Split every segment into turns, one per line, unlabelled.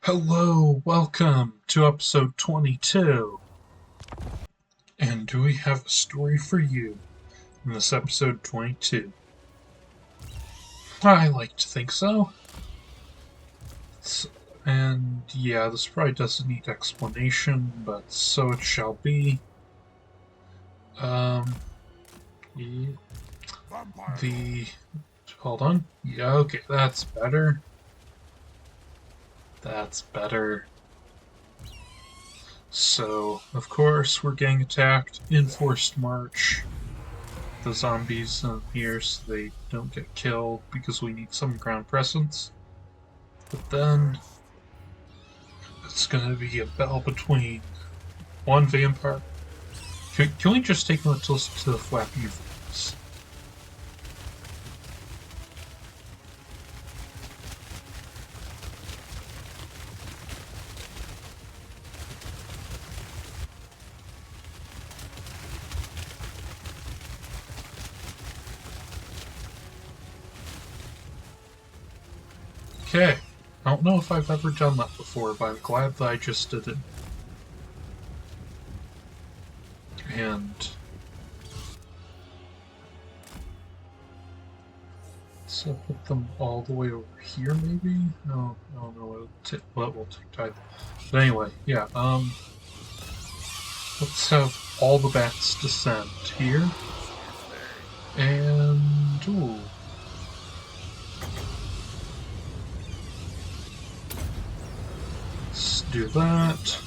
Hello, welcome to episode 22. And do we have a story for you in this episode 22? I like to think so. And yeah, this probably doesn't need explanation, but so it shall be. Yeah, hold on. Yeah, okay, that's better. That's better. So, of course, we're getting attacked in forced march. The zombies in here so they don't get killed because we need some ground presence. But then it's gonna be a battle between one vampire. Can we just take a minute to listen to the flappy voice? Okay. I don't know if I've ever done that before, but I'm glad that I just did it. And so put them all the way over here, maybe? No, I don't know what will take time. But anyway, yeah, let's have all the bats descend here. And ooh. Let's do that.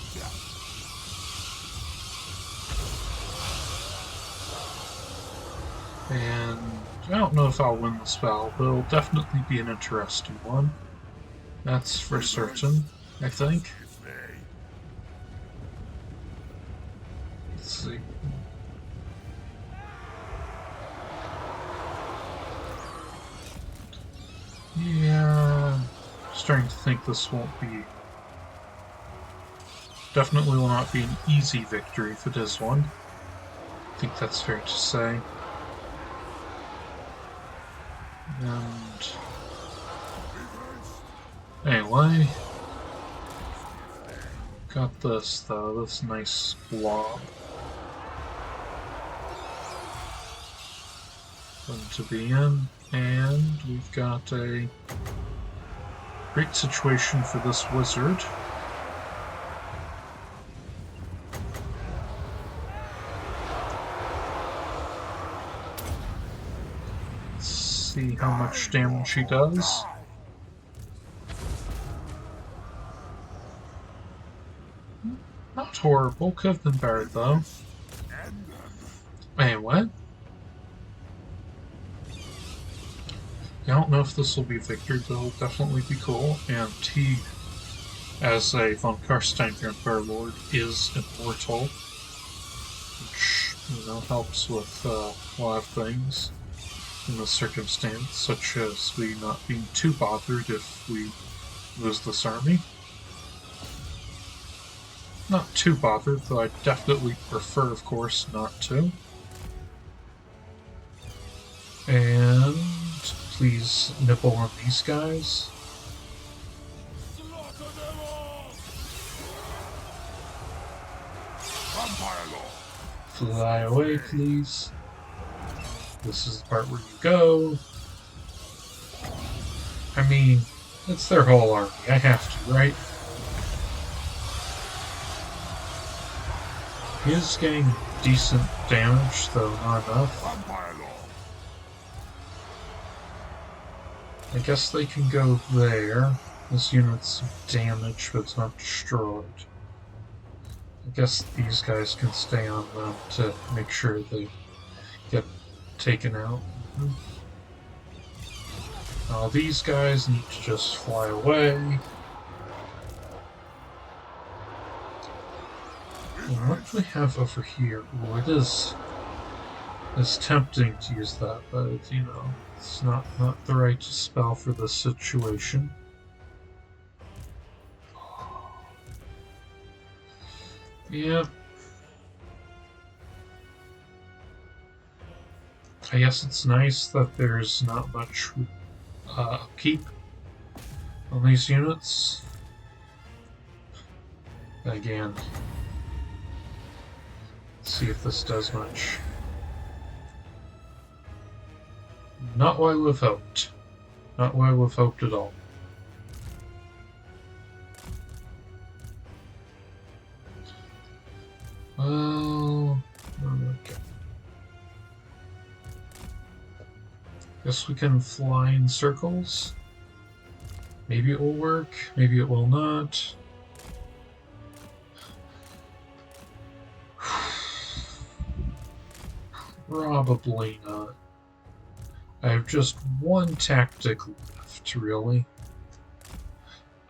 And I don't know if I'll win this battle, but it'll definitely be an interesting one. That's for certain, I think. Let's see. Yeah, starting to think this won't be. Definitely will not be an easy victory if it is one. I think that's fair to say. And anyway, got this though, this nice blob. One to be in, and we've got a great situation for this wizard. See how much damage he does. Not horrible, could have been better though. Anyway. I don't know if this will be victory, but it'll definitely be cool. And he, as a von Karstein Vampire Lord, is immortal. Which, helps with a lot of things in this circumstance, such as we not being too bothered if we lose this army. Not too bothered, though I definitely prefer, of course, not to. And please nibble on these guys. Fly away, please. This is the part where you go. I mean, it's their whole army. I have to, right? He is getting decent damage, though not enough. I guess they can go there. This unit's damaged, but it's not destroyed. I guess these guys can stay on them to make sure they get taken out. These guys need to just fly away. And what do we have over here? Ooh, it is tempting to use that, but it's not the right spell for this situation. Yep. I guess it's nice that there's not much upkeep on these units. Again, see if this does much. Not what I would have hoped. Not what I would have hoped at all. Well, okay. Guess we can fly in circles. Maybe it will work, maybe it will not. Probably not. I have just one tactic left, really.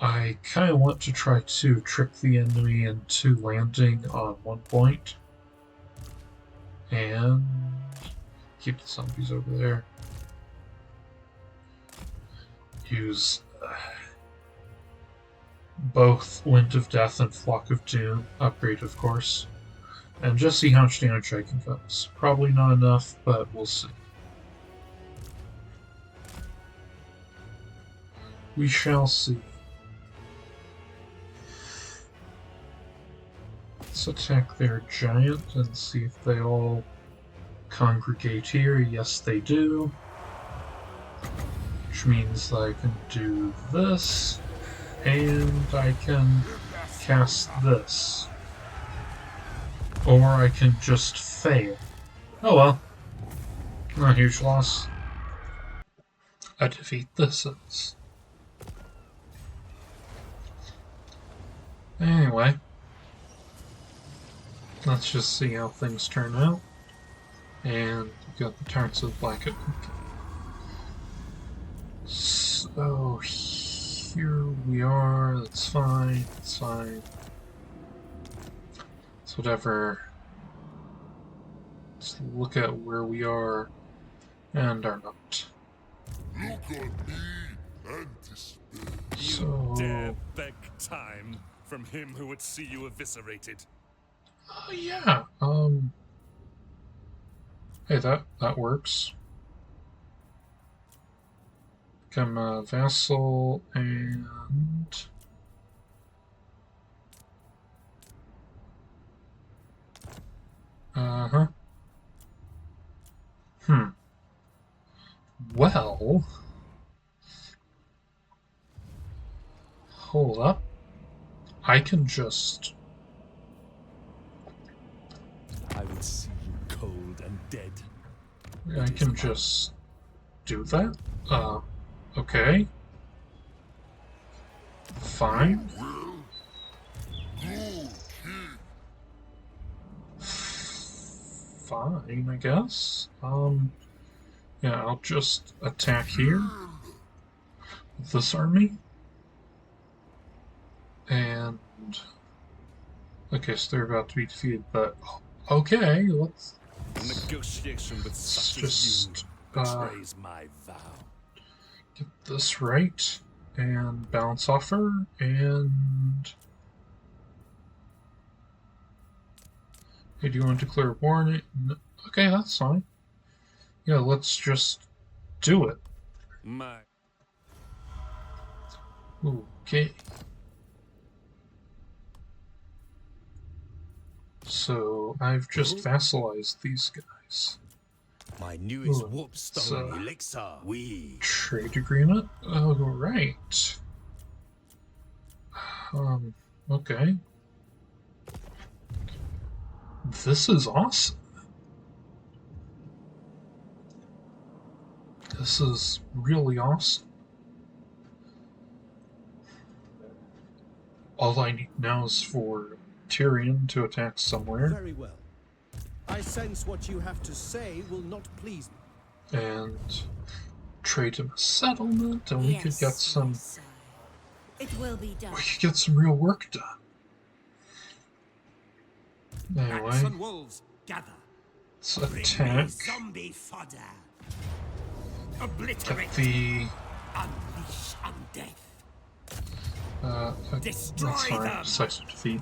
I kind of want to try to trick the enemy into landing on one point. And keep the zombies over there. Use both Wind of Death and Flock of Doom. Upgrade, of course. And just see how much damage I can cause. Probably not enough, but we'll see. We shall see. Let's attack their giant and see if they all congregate here. Yes, they do. Which means that I can do this, and I can cast this. Or I can just fail. Oh well. Not a huge loss. I defeat this. Anyway. Let's just see how things turn out. And we've got the Tarts of Black. So here we are. That's fine. That's fine. It's whatever. Let's look at where we are and our note.
Look on me and despair.
So,
you dare beg time from him who would see you eviscerated.
Yeah. Hey, that works. Become a vassal and Well, hold up. I can just.
I would see you cold and dead.
I can just do that? Okay. Fine. Fine, I guess. Yeah, I'll just attack here with this army. And okay, so they're about to be defeated, but okay, let's
Negotiation with such as
just
you betrays my vow.
get this right and balance offer and hey, do you want to declare war on it? Okay, that's fine. Yeah, let's just do it.
My
Okay. So I've just vassalized these guys.
My newest
Ooh,
warpstone elixir. We
Trade agreement? Oh, right. Okay. This is awesome. This is really awesome. All I need now is for Tyrion to attack somewhere.
Very well. I sense what you have to say will not please me.
And trade him a settlement, and we could get some.
It will be done.
We could get some real work done. Anyway,
Bats and wolves, gather.
let's attack.
Zombie fodder.
Get
Obliterate.
the.
Unleash undeath.
That's fine. Decisive defeat.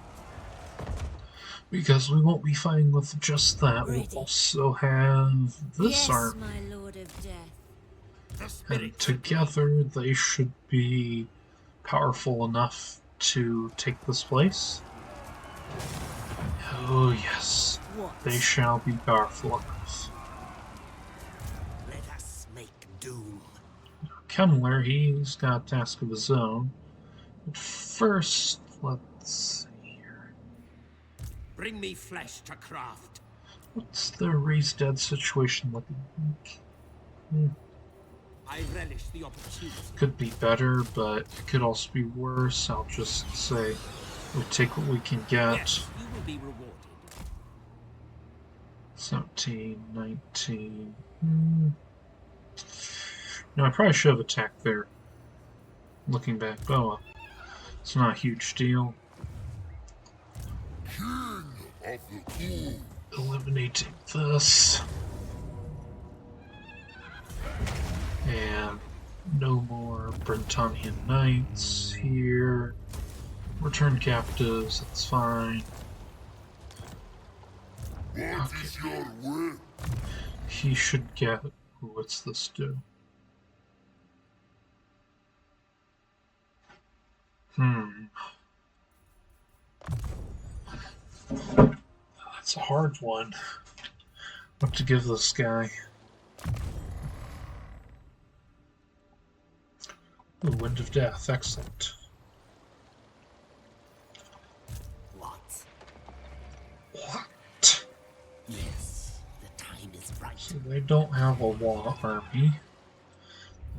Because we won't be fighting with just that. We'll also have this
Yes,
army.
my lord of death.
And together they should be powerful enough to take this place. Oh yes,
What?
they shall be powerful enough.
Let us make doom.
Kemmler, he's got a task of his own. But first, let's see here.
Bring me flesh to craft.
What's the raised dead situation looking like?
I relish the opportunity.
Could be better, but it could also be worse. I'll just say we take what we can get.
Yes, you will be rewarded.
17, 19. No, I probably should have attacked there. Looking back, oh well. It's not a huge deal.
King of the Cool.
Eliminating this. And no more Brentonian Knights here. Return captives, that's fine.
What is your will?
He should get... What's this do? That's a hard one. What to give this guy? Ooh, Wind of Death, excellent.
What?
What?
Yes, the time is right.
So they don't have a law army.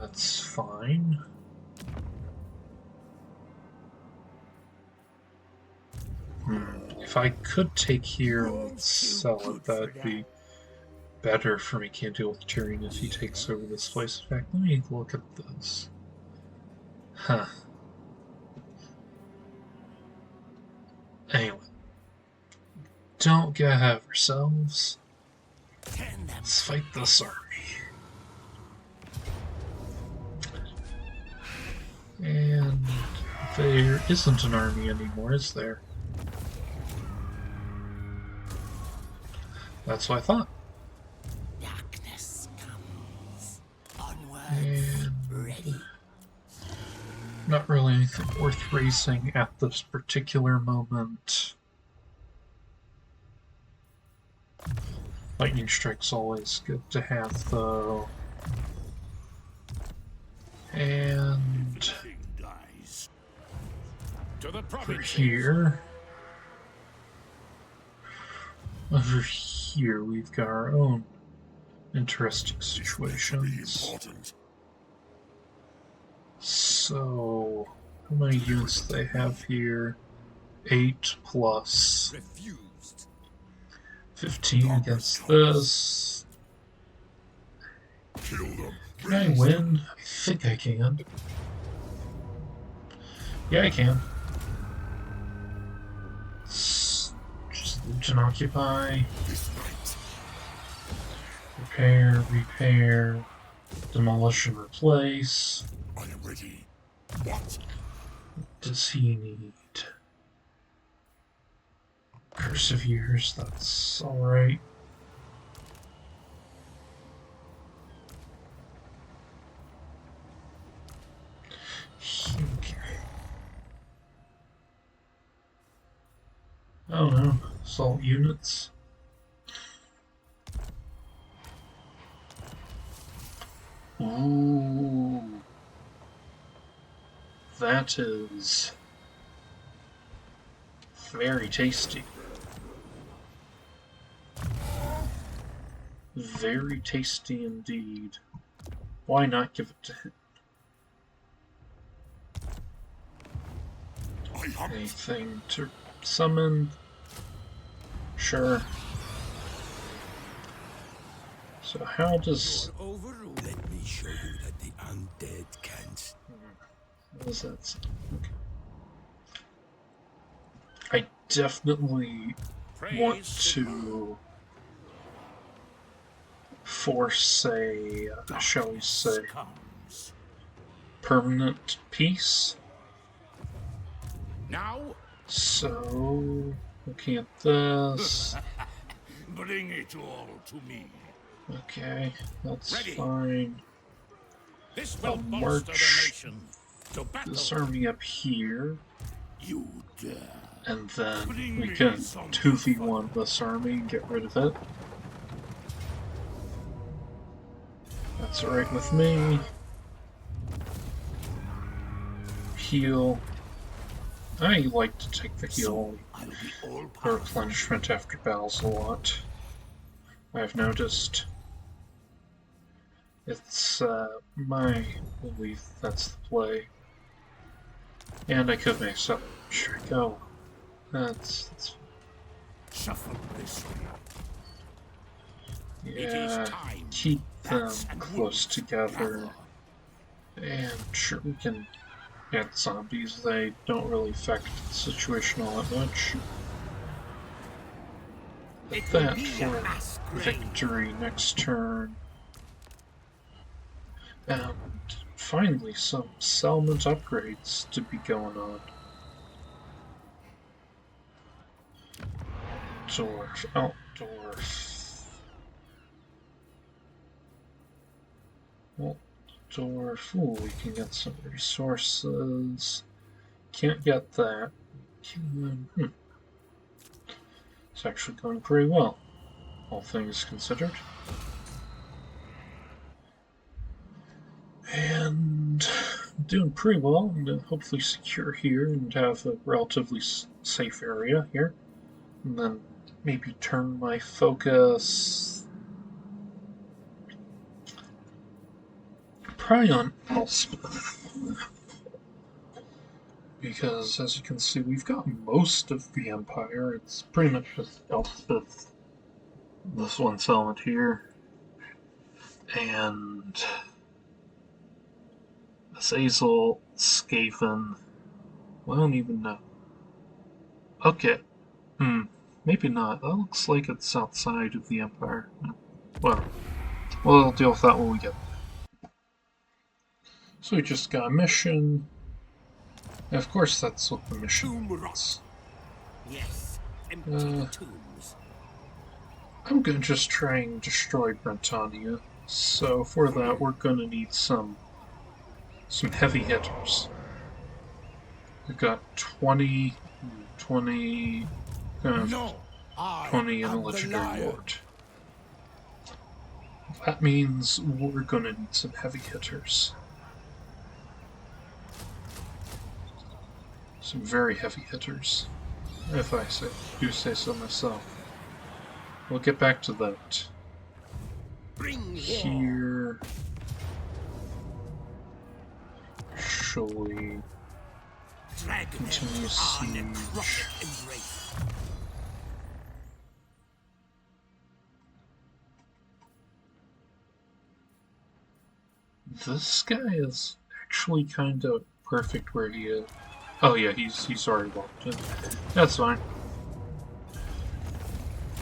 That's fine. If I could take here and sell it, that'd be better for me. Can't deal with Tyrion if he takes over this place. In fact, let me look at this. Huh. Anyway. Don't get ahead of ourselves. Let's fight this army. And there isn't an army anymore, is there? That's what I thought.
Darkness comes. Onward.
And
Ready.
not really anything worth racing at this particular moment. Lightning strike's always good to have, though. And
King dies. To the
over
province.
here, we've got our own interesting situations.
Important.
So, how many units do they have here? 8 plus
Refused.
15 against this.
Kill them.
Can I win? I think I can. Yeah, I can. Just loot and occupy.
This night.
Repair, demolish and replace.
I am ready. What?
What does he need? Perseveres, that's alright. Okay. Oh no, assault units. Ooh. That is very tasty. Very tasty indeed. Why not give it to him?
I hunt.
Anything to summon? Sure. So how does...
Overruled. Let me show you that the undead can't.
What does that say? Okay. I definitely want to force a, shall we say,
Comes.
permanent peace.
Now,
So, looking at this,
bring it all to me.
okay, that's
Ready.
fine.
This will
I'll
bolster the
march
nation. To battle.
this army up here.
You dare.
And then we can 2v1 this army and get rid of it. That's alright with me. Heal. I like to take the heal or replenishment after battles a lot. I've noticed. It's my belief that's the play. And I could mix up. Sure, go. That's
Shuffle this way.
yeah, keep them close together. And sure, we can add zombies. They don't really affect the situation all that much. But that for victory next turn. And finally, some settlement upgrades to be going on. Dwarf, Altdorf. Altdorf, ooh, we can get some resources. Can't get that. It's actually going pretty well, all things considered. And doing pretty well. I'm going to hopefully secure here and have a relatively safe area here. And then maybe turn my focus probably on Elspeth. Because as you can see, we've got most of the Empire. It's pretty much just Elspeth, this one settlement here, and Vassal, Skaven. I don't even know. Okay. Maybe not. That looks like it's outside of the Empire. Well, we'll deal with that when we get there. So we just got a mission. And of course that's what the mission is.
Yes, empty tombs.
I'm gonna just try and destroy Britannia. So for that we're gonna need some heavy hitters. We've got 20 and a legendary lord. That means we're gonna need some heavy hitters. Some very heavy hitters, if I do say so myself. We'll get back to that. Here, shall we continue siege? This guy is actually kind of perfect where he is. Oh yeah, he's already locked in. That's fine.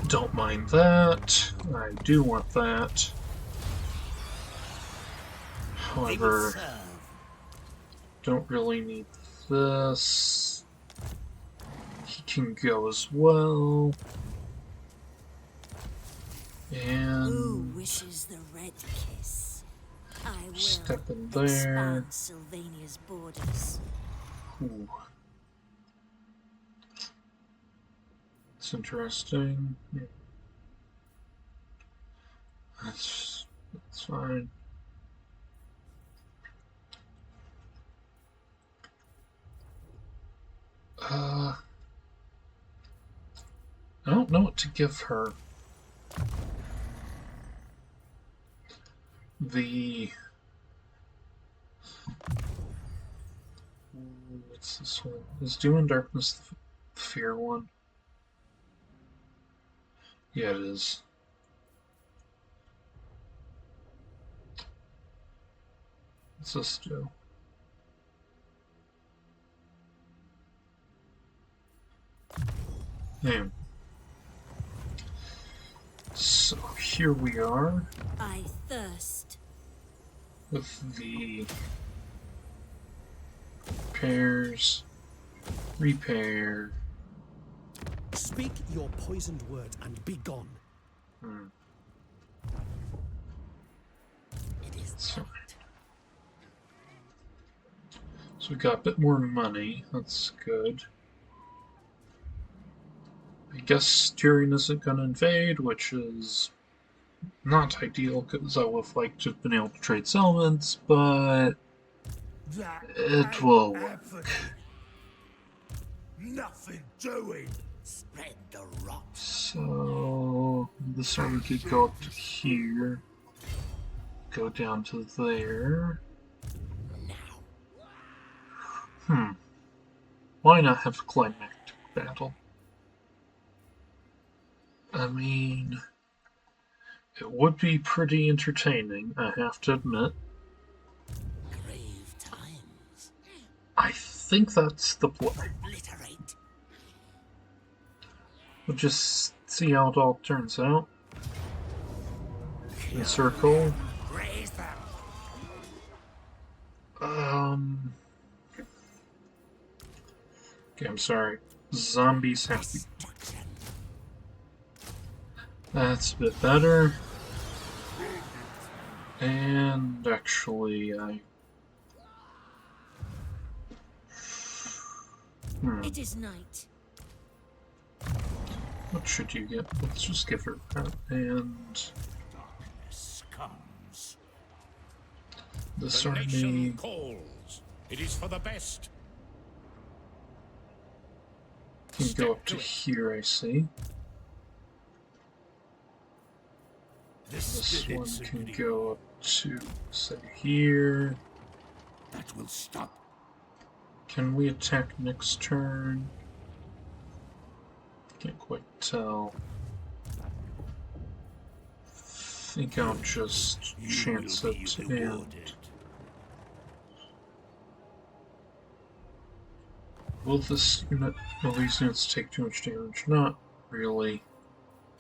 Don't mind that. I do want that. However, don't really need this. He can go as well. And
who wishes the red kiss? I will
step in there.
expand Sylvania's borders.
Ooh. It's interesting. That's fine. I don't know what to give her. What's this one? Is Doom and Darkness the fear one? Yeah, it is. What's this do? Damn. So here we are.
I thirst.
With the repairs, repair.
Speak your poisoned word and be gone.
It is
So we got a bit more money. That's good. I guess Tyrion isn't going to invade, which is not ideal because I would have liked to have been able to trade settlements, but it will work.
Nothing doing.
Spread the rot.
So this army could go up to here, go down to there. Why not have a climactic battle? I mean, it would be pretty entertaining, I have to admit.
Grave times.
I think that's the play.
Obliterate.
We'll just see how it all turns out. Encircle.
Raise them.
Okay, I'm sorry. Zombies have to be...
Destruction.
That's a bit better. And actually,
It is night.
what should you get? Let's just give her that. And
Comes.
this
The
army...
nation calls. It is for the best.
can go up to here, I see. This one can go up to, say, here.
That will stop.
Can we attack next turn? Can't quite tell. Think I'll just chance it and... Will this unit, will these units take too much damage? Not really.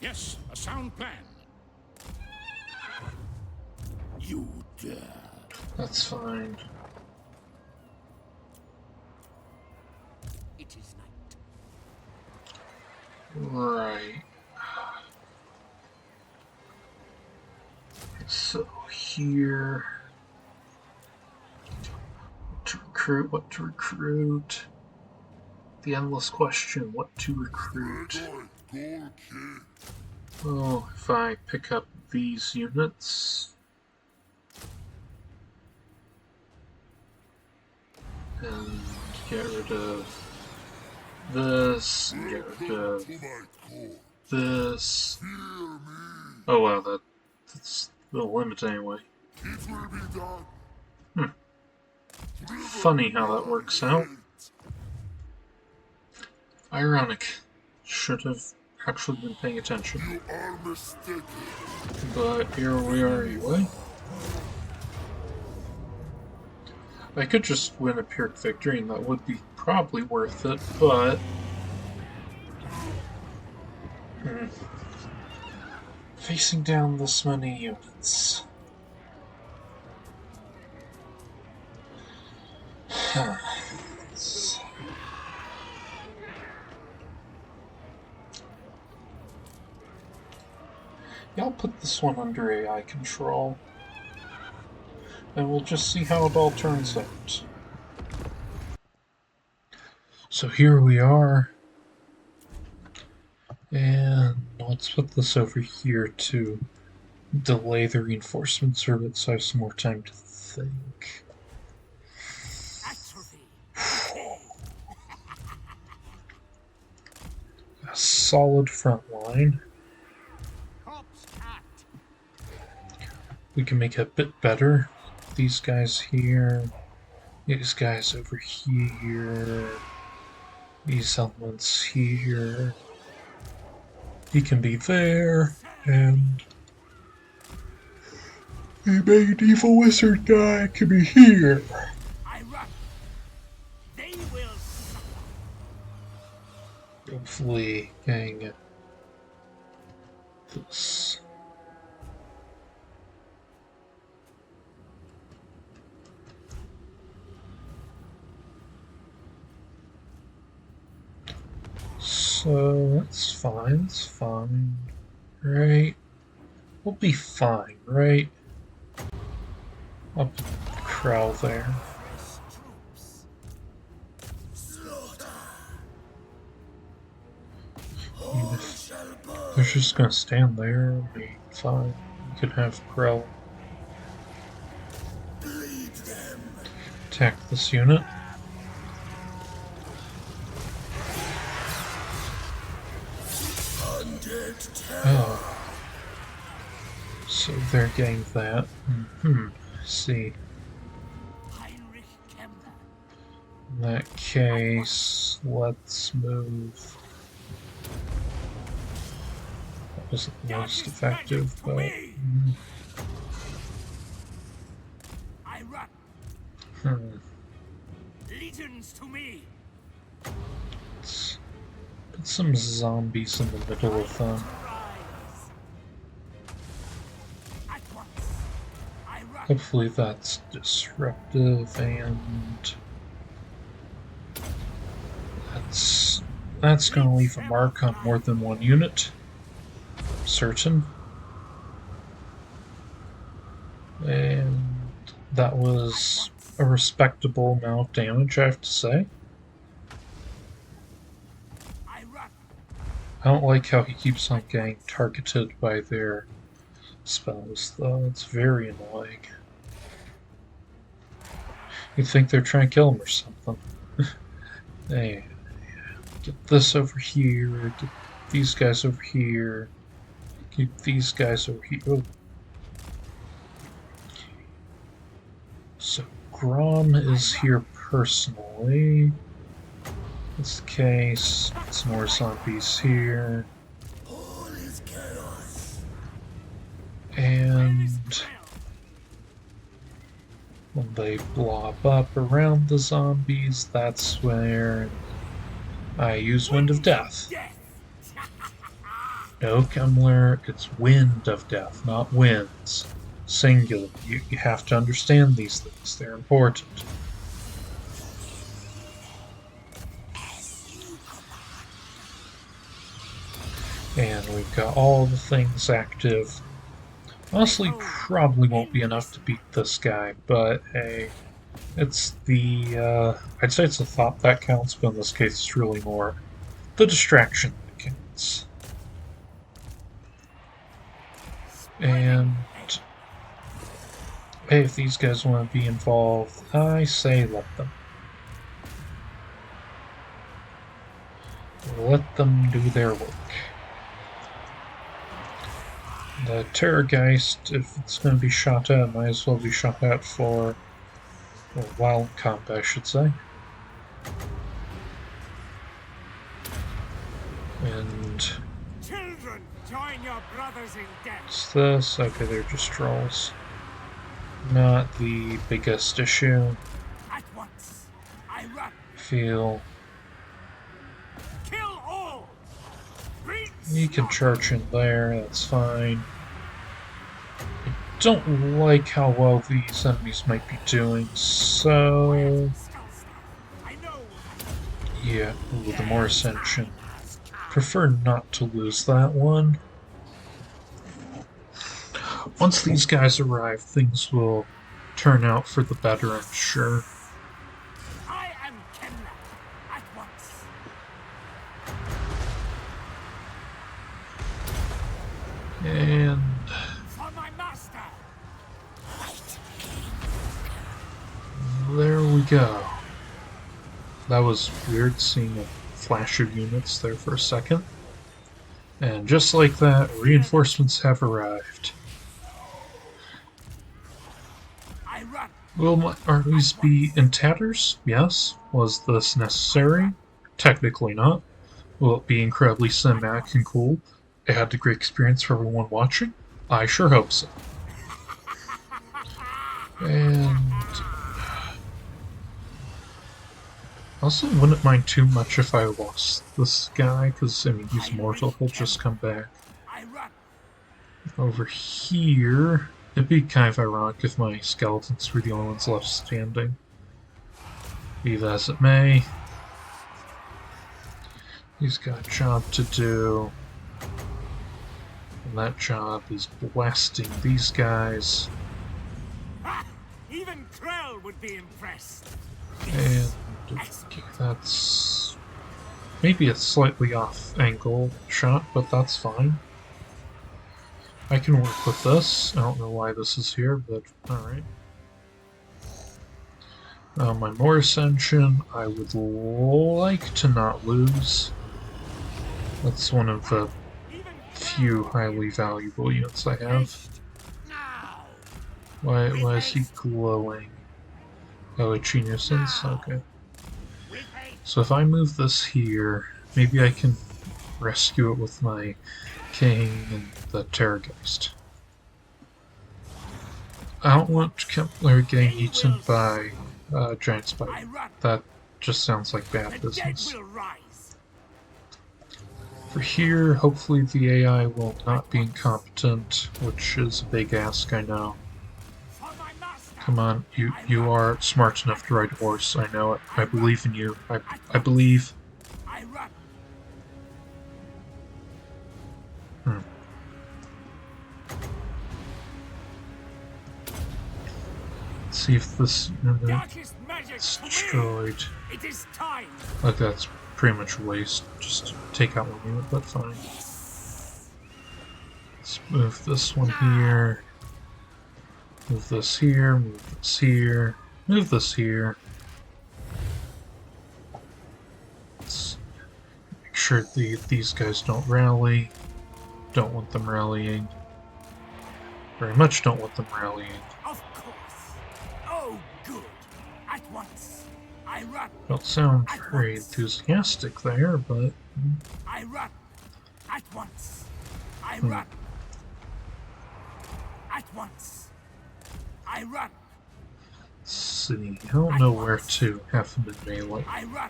Yes, a sound plan.
You dare.
That's fine.
It is night.
Right. So here... What to recruit, what to recruit. The endless question, what to recruit. Oh, if I pick up these units... and get rid of this, and get rid of this. Oh wow, that's the limit anyway. Funny how that works out. Ironic. Should have actually been paying attention.
You are mistaken.
But here we are anyway. I could just win a Pyrrhic victory and that would be probably worth it, but... Facing down this many units... Yeah, I'll put this one under AI control. And we'll just see how it all turns out. So here we are. And let's put this over here to delay the reinforcement service so I have some more time to think. A solid front line. We can make it a bit better. These guys here, these guys over here, these elements here. He can be there, and the medieval wizard guy can be here.
I run. They will suffer.
Hopefully getting this. So that's fine, right? We'll be fine, right? I'll put the crow there. They're just gonna stand there. I mean, fine. You can have Krell attack this unit. Oh. So they're getting that. See.
Heinrich Kemmler.
In that case, let's move. That wasn't the most effective, but.
I run. Legions to me.
Let's put some zombies in the middle of them. Hopefully that's disruptive, and that's gonna leave a mark on more than one unit. I'm certain. And that was a respectable amount of damage, I have to say. I don't like how he keeps on getting targeted by their spells, though. It's very annoying. You'd think they're trying to kill him or something. Hey, get this over here, get these guys over here, keep these guys over here. Oh. So Grom is here personally. That's the case. Some more zombies here. And when they blob up around the zombies, that's where I use Wind of Death. No, Kemmler, it's Wind of Death, not winds. Singular. You have to understand these things. They're important. And we've got all the things active. Honestly, probably won't be enough to beat this guy, but hey, it's the, I'd say it's the thought that counts, but in this case it's really more the distraction that counts. And hey, if these guys want to be involved, I say let them. Let them do their work. The Terrorgeist, if it's going to be shot at, might as well be shot at for a wild comp, I should say. And
Children, join your brothers in death.
what's this? Okay, they're just trolls. Not the biggest issue.
At once, I run.
Feel
Kill all.
you can charge in there, that's fine. I don't like how well these enemies might be doing, so yeah, ooh, the more ascension. Prefer not to lose that one. Once these guys arrive, things will turn out for the better, I'm sure.
I am Kemmler. At once.
And
For my master.
there we go. That was weird seeing a flash of units there for a second. And just like that, reinforcements have arrived.
I run.
Will my armies be in tatters? Yes. Was this necessary? Technically not. Will it be incredibly cinematic and cool? Add a great experience for everyone watching? I sure hope so. And also wouldn't mind too much if I lost this guy, because I mean he's mortal, he'll just come back.
I run.
Over here, it'd be kind of ironic if my skeletons were the only ones left standing. Be that as it may, he's got a job to do, and that job is blasting these guys.
Ha! Even Krell would be impressed.
And okay, that's Maybe a slightly off angle shot, but that's fine. I can work with this. I don't know why this is here, but alright. My more ascension, I would like to not lose. That's one of the few highly valuable units I have. Why is he glowing? Oh, a geniusance? Okay. So if I move this here, maybe I can rescue it with my king and the Terrorgeist. I don't want Kemmler getting eaten by giant spider. That just sounds like bad business. For here, hopefully the AI will not be incompetent, which is a big ask, I know. Come on, you are smart enough to ride a horse, I know it. I believe in you. I believe. Let's see if this unit is destroyed. Like that's pretty much a waste. Just take out one unit, but fine. Let's move this one here. Move this here, move this here, move this here. Let's make sure these guys don't rally. Don't want them rallying. Very much don't want them rallying.
Of course. Oh, good. At once. I run.
Don't sound very enthusiastic there, but...
I run. At once. I run. At once. I run.
Let's see, I don't know where to have them in melee.
I run.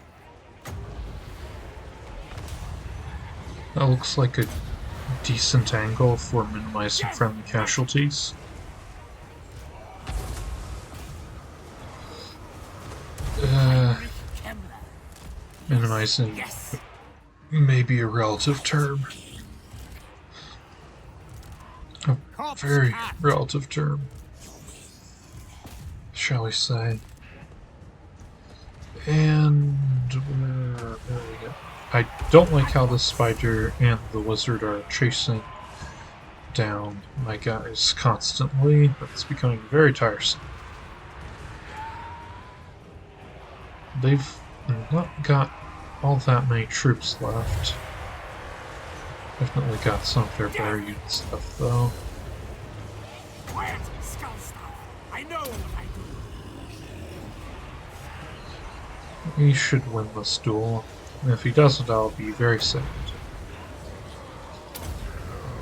That looks like a decent angle for minimizing friendly casualties. Minimizing may be a relative term. A very relative term, shall we say. And there we go. I don't like how the spider and the wizard are chasing down my guys constantly. It's becoming very tiresome. They've not got all that many troops left. Definitely got some of their better unit stuff though.
Quiet, skull stuff. I know what I do.
He should win this duel. And if he doesn't, I'll be very sad.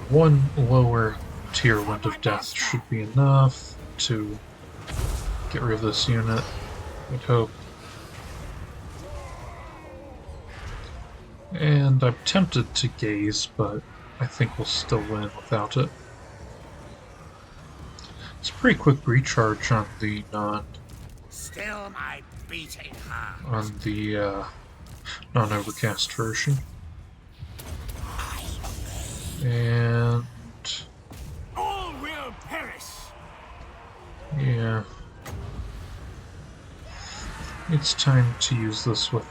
One lower tier Wind of Death should be enough to get rid of this unit, I'd hope. And I'm tempted to gaze, but I think we'll still win without it. It's a pretty quick recharge on the
Still my beating heart.
non-overcast version. And
All will perish.
yeah, it's time to use this with.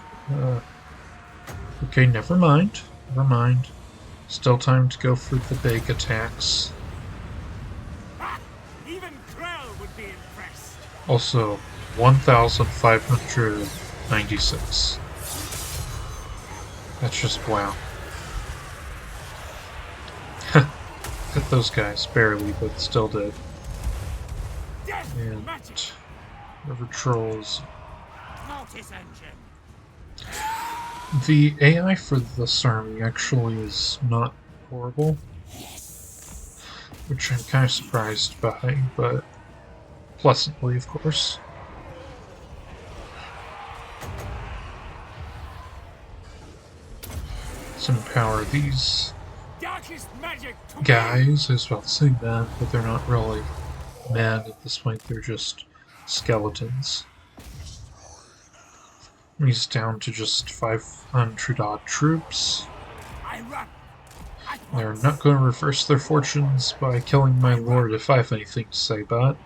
Okay, never mind. Never mind. Still time to go for the big attacks.
Ha! Even Krell would be impressed.
Also, 1,596. That's just wow. Hit those guys, barely, but still did.
Death
And
magic.
River Trolls.
Mortis engine.
The AI for this army actually is not horrible. Which I'm kind of surprised by, but pleasantly, of course. Let's empower these
Darkest magic to
guys. I was about to say men, but they're not really men at this point, they're just skeletons. He's down to just 500 odd troops.
I run.
They're not going to reverse their fortunes by killing my lord if I have anything to say about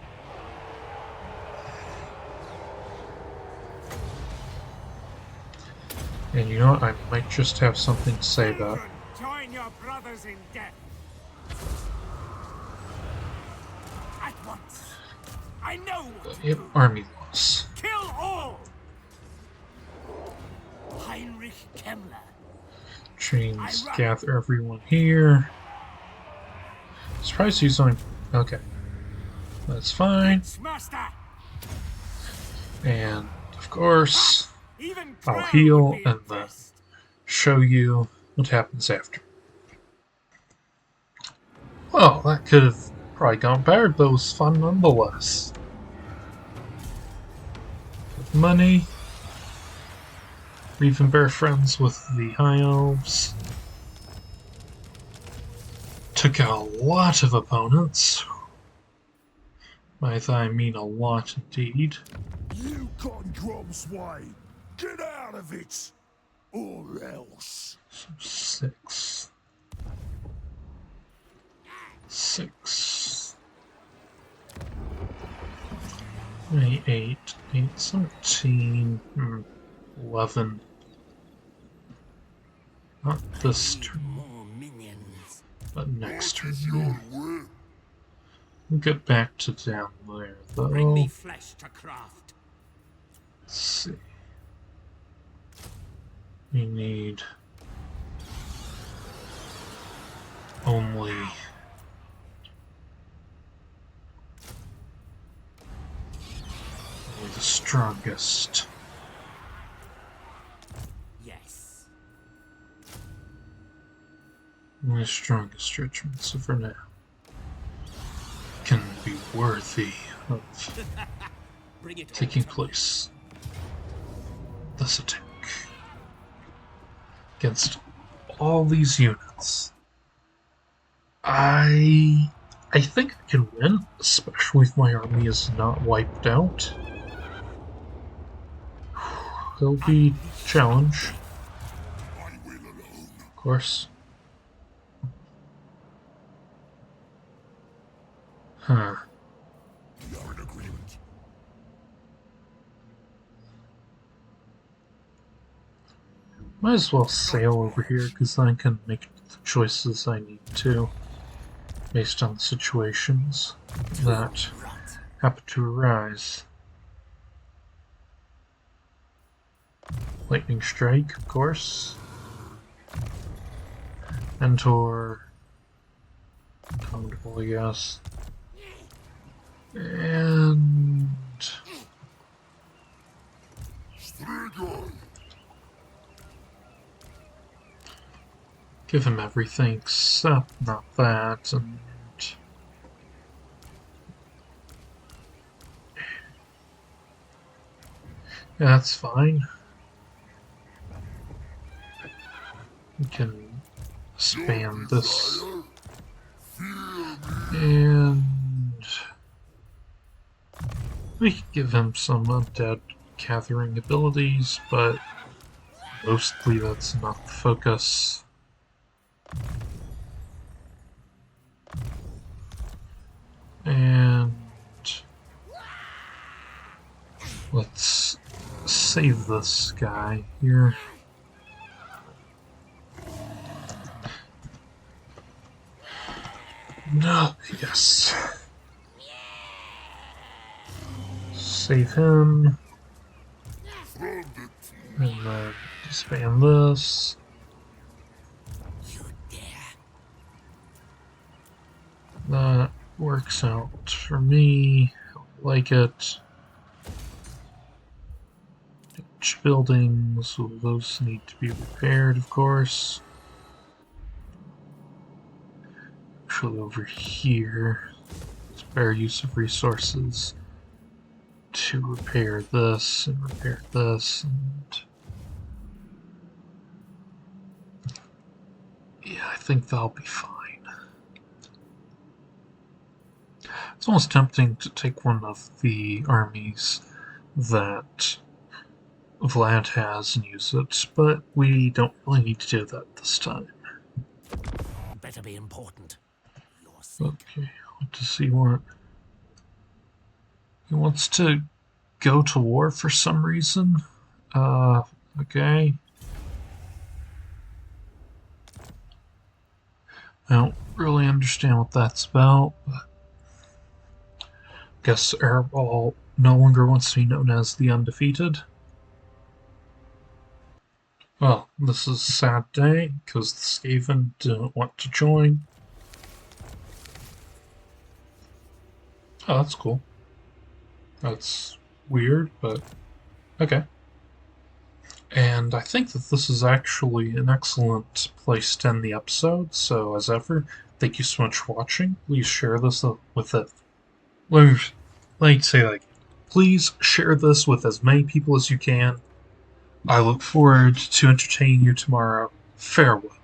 it. And you know what? I might just have something to say about it.
Join your brothers in death. At once. I know what to
Yep,
do.
army loss.
Kill all. Heinrich Kemmler.
Chains, gather everyone here. Surprised he's only... Okay. That's fine.
Master.
And, of course,
Even
I'll
Crow
heal
would be
and then
impressed.
show you what happens after. Well, that could have probably gone better, but it was fun nonetheless. With money. We're even better friends with the High Elves. Took out a lot of opponents. By that I mean a lot indeed.
You cotton drum swine! Get out of it! Or else.
So 6. 6. 8, 17, 11. Not this turn,
More minions.
but next turn.
Your
We'll get back to down there, though.
Bring me flesh to craft.
Let's see. We need only the strongest.
Yes.
Only the strongest regiments for now can be worthy of
Bring it
taking place. This attack against all these units. I think I can win, especially if my army is not wiped out. It'll be a challenge,
I will alone.
of course. Huh.
We are in agreement.
Might as well sail over here, because then I can make the choices I need to, based on the situations that happen to arise. Lightning Strike, of course. Mentor. Commendable, yes. And...
Strigo!
give him everything except not that, and... yeah, that's fine. We can spam this. And... we can give him some undead gathering abilities, but mostly that's not the focus. And let's save this guy here. No, yes. Save him. And disband this. That works out for me. I like it. Damage buildings, so those need to be repaired, of course. Actually, over here, it's better use of resources to repair this and repair this, and yeah, I think that'll be fine. It's almost tempting to take one of the armies that Vlad has and use it, but we don't really need to do that this time.
Better be important.
Okay, what does he want? He wants to go to war for some reason. Okay. I don't really understand what that's about, but guess Airball no longer wants to be known as the Undefeated. Well, this is a sad day, because the Skaven didn't want to join. Oh, that's cool. That's weird, but okay. And I think that this is actually an excellent place to end the episode, so as ever, thank you so much for watching. Please share this with it. Let me say that again. Please share this with as many people as you can. I look forward to entertaining you tomorrow. Farewell.